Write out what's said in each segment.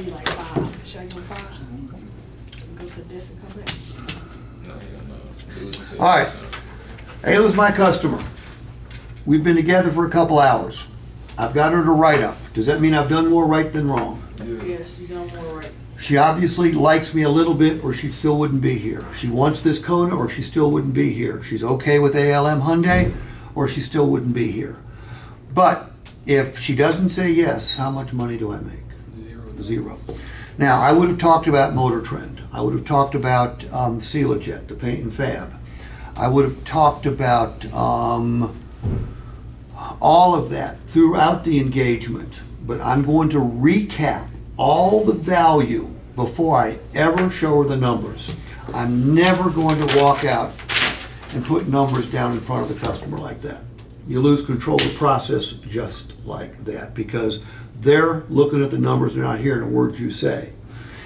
be like 5. Should I give him 5? So we go to the desk and come back. All right. Ayla's my customer. We've been together for a couple hours. I've got her to write up. Does that mean I've done more right than wrong? Yes, you done more right. She obviously likes me a little bit or she still wouldn't be here. She wants this Kona or she still wouldn't be here. She's okay with ALM Hyundai or she still wouldn't be here. But if she doesn't say yes, how much money do I make? Zero. Now, I would have talked about Motor Trend. I would have talked about Sealajet, the paint and fab. I would have talked about all of that throughout the engagement. But I'm going to recap all the value before I ever show her the numbers. I'm never going to walk out and put numbers down in front of the customer like that. You lose control of the process just like that because they're looking at the numbers, they're not hearing the words you say.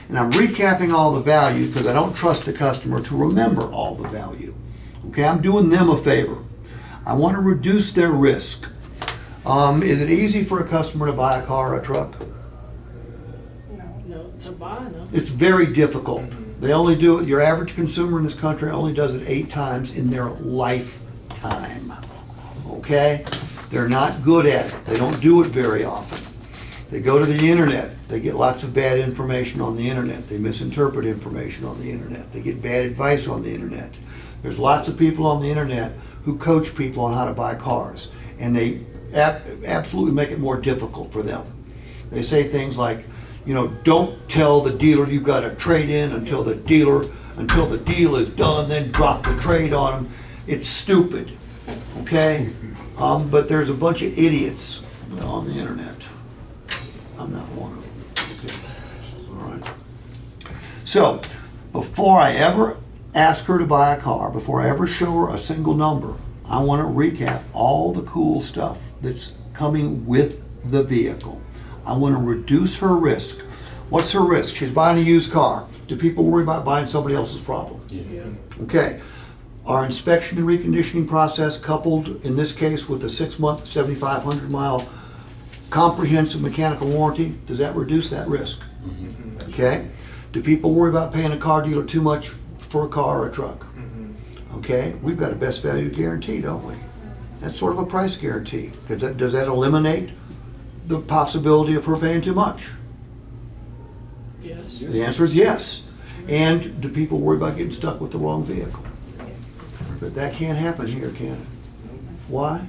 And I'm recapping all the value because I don't trust the customer to remember all the value. Okay, I'm doing them a favor. I want to reduce their risk. Is it easy for a customer to buy a car or a truck? No, to buy, no. It's very difficult. They only do it, your average consumer in this country only does it 8 times in their lifetime. Okay? They're not good at it. They don't do it very often. They go to the internet. They get lots of bad information on the internet. They misinterpret information on the internet. They get bad advice on the internet. There's lots of people on the internet who coach people on how to buy cars, and they absolutely make it more difficult for them. They say things like, you know, don't tell the dealer you've got a trade in until the deal is done, then drop the trade on them. It's stupid, okay? But there's a bunch of idiots on the internet. I'm not one of them. Okay. All right. So, before I ever ask her to buy a car, before I ever show her a single number, I want to recap all the cool stuff that's coming with the vehicle. I want to reduce her risk. What's her risk? She's buying a used car. Do people worry about buying somebody else's problem? Yes. Yeah. Okay. Our inspection and reconditioning process, coupled in this case with a 6-month, 7,500 mile comprehensive mechanical warranty, does that reduce that risk? Mm-hmm. Okay. Do people worry about paying a car dealer too much for a car or a truck? Okay. We've got a best value guarantee, don't we? That's sort of a price guarantee. Does that eliminate the possibility of her paying too much? Yes. The answer is yes. And do people worry about getting stuck with the wrong vehicle? But that can't happen here, can it? Why?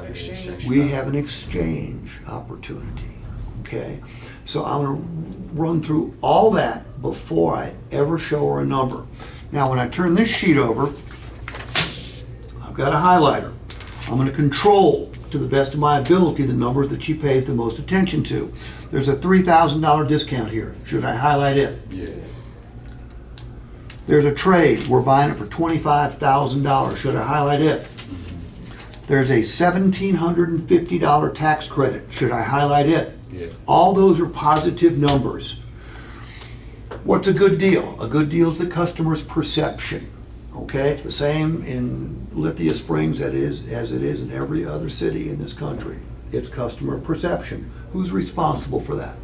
Exchange. We have an exchange opportunity, okay? So I'm gonna run through all that before I ever show her a number. Now, when I turn this sheet over, I've got a highlighter. I'm gonna control, to the best of my ability, the numbers that she pays the most attention to. There's a $3,000 discount here. Should I highlight it? Yes. There's a trade. We're buying it for $25,000. Should I highlight it? There's a $1,750 tax credit. Should I highlight it? Yes. All those are positive numbers. What's a good deal? A good deal is the customer's perception. Okay, it's the same in Lithia Springs as it is in every other city in this country. It's customer perception. Who's responsible for that?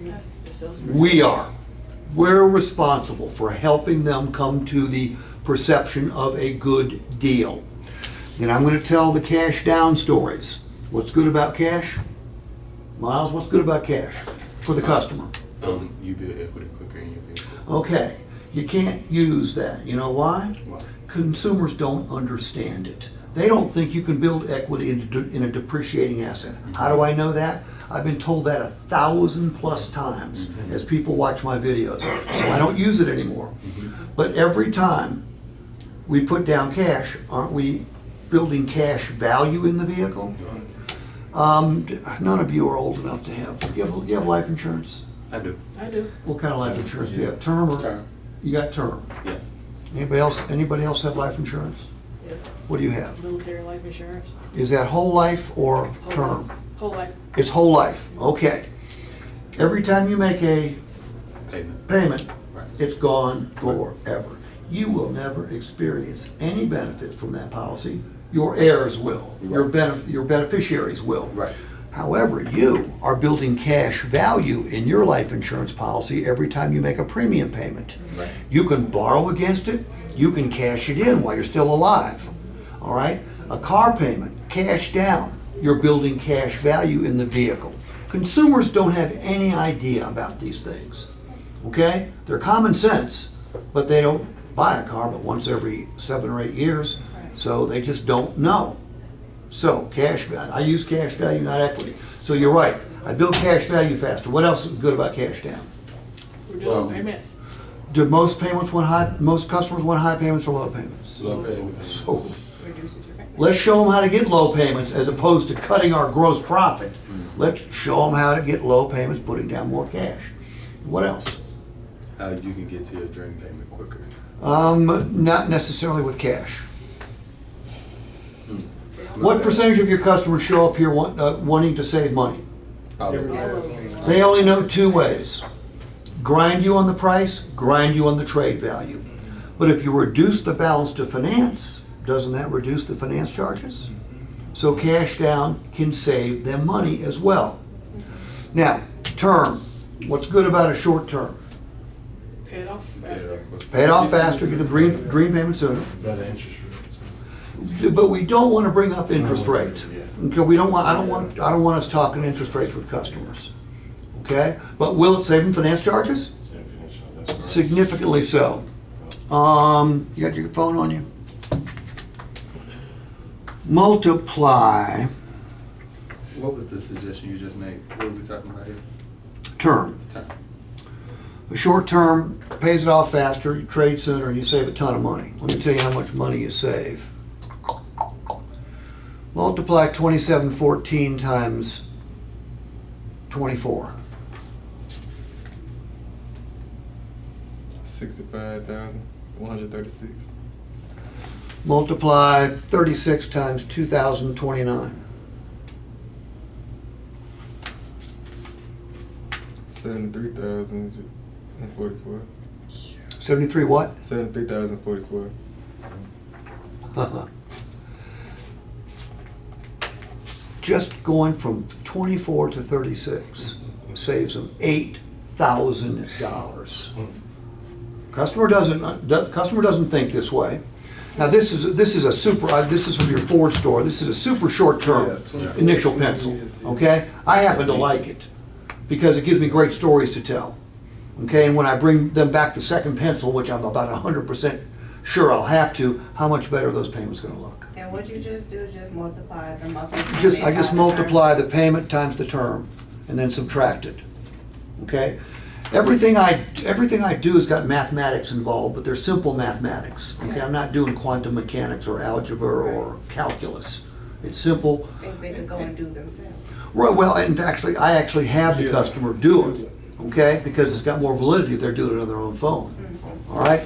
Yeah. The salesman. We are. We're responsible for helping them come to the perception of a good deal. Then I'm going to tell the cash down stories. What's good about cash? Miles, what's good about cash for the customer? You build equity quicker in your vehicle. Okay, you can't use that. You know why? Why? Consumers don't understand it. They don't think you can build equity in a depreciating asset. How do I know that? I've been told that 1,000+ times as people watch my videos. So I don't use it anymore. But every time we put down cash, aren't we building cash value in the vehicle? None of you are old enough to have. You have life insurance? I do. I do. What kind of life insurance do you have? Term or? Term. You got term. Yeah. Anybody else have life insurance? Yeah. What do you have? Military life insurance. Is that whole life or term? Whole life. It's whole life. Okay. Every time you make a payment, Right. it's gone forever. You will never experience any benefits from that policy. Your heirs will. Your beneficiaries will. Right. However, you are building cash value in your life insurance policy every time you make a premium payment. Right. You can borrow against it, you can cash it in while you're still alive. All right? A car payment, cash down, you're building cash value in the vehicle. Consumers don't have any idea about these things. Okay? They're common sense, but they don't buy a car but once every 7 or 8 years, so they just don't know. So, cash value, I use cash value, not equity. So you're right, I build cash value faster. What else is good about cash down? Reducing payments. Do most customers want high payments or low payments? Low payments. So, Reduces your payments. let's show them how to get low payments as opposed to cutting our gross profit. Let's show them how to get low payments, putting down more cash. What else? How you can get to your dream payment quicker. Not necessarily with cash. What percentage of your customers show up here wanting to save money? They only know 2 ways. Grind you on the price, grind you on the trade value. But if you reduce the balance to finance, doesn't that reduce the finance charges? So cash down can save them money as well. Now, term. What's good about a short term? Pay it off faster. Pay it off faster, get a dream payment sooner. Better interest rates. But we don't want to bring up interest rate. Okay, we don't want, I don't want us talking interest rates with customers. Okay? But will it save them finance charges? Same financial, that's correct. Significantly so. You got your phone on you? Multiply What was the suggestion you just made? What were we talking about here? term. Time. The short term pays it off faster, you trade sooner, and you save a ton of money. Let me tell you how much money you save. Multiply 2714 times 24. 65,136. Multiply 36 times 2029. 73,044. 73 what? 73,044. Just going from 24 to 36 saves them $8,000. Customer doesn't think this way. Now this is a super. This is from your Ford store. This is a super short term initial pencil. Okay, I happen to like it because it gives me great stories to tell. Okay, and when I bring them back the second pencil, which I'm about 100% sure I'll have to, how much better are those payments going to look? And what you just do is just multiply the monthly payment. I just by the multiply term. the payment times the term, and then subtract it. Okay? Everything I do has got mathematics involved, but they're simple mathematics. Okay? I'm not doing quantum mechanics or algebra or calculus. It's simple. Things they could go and do themselves. Well, and actually, I actually have the customer do it. Okay? Because it's got more validity if they're doing it on their own phone. All right?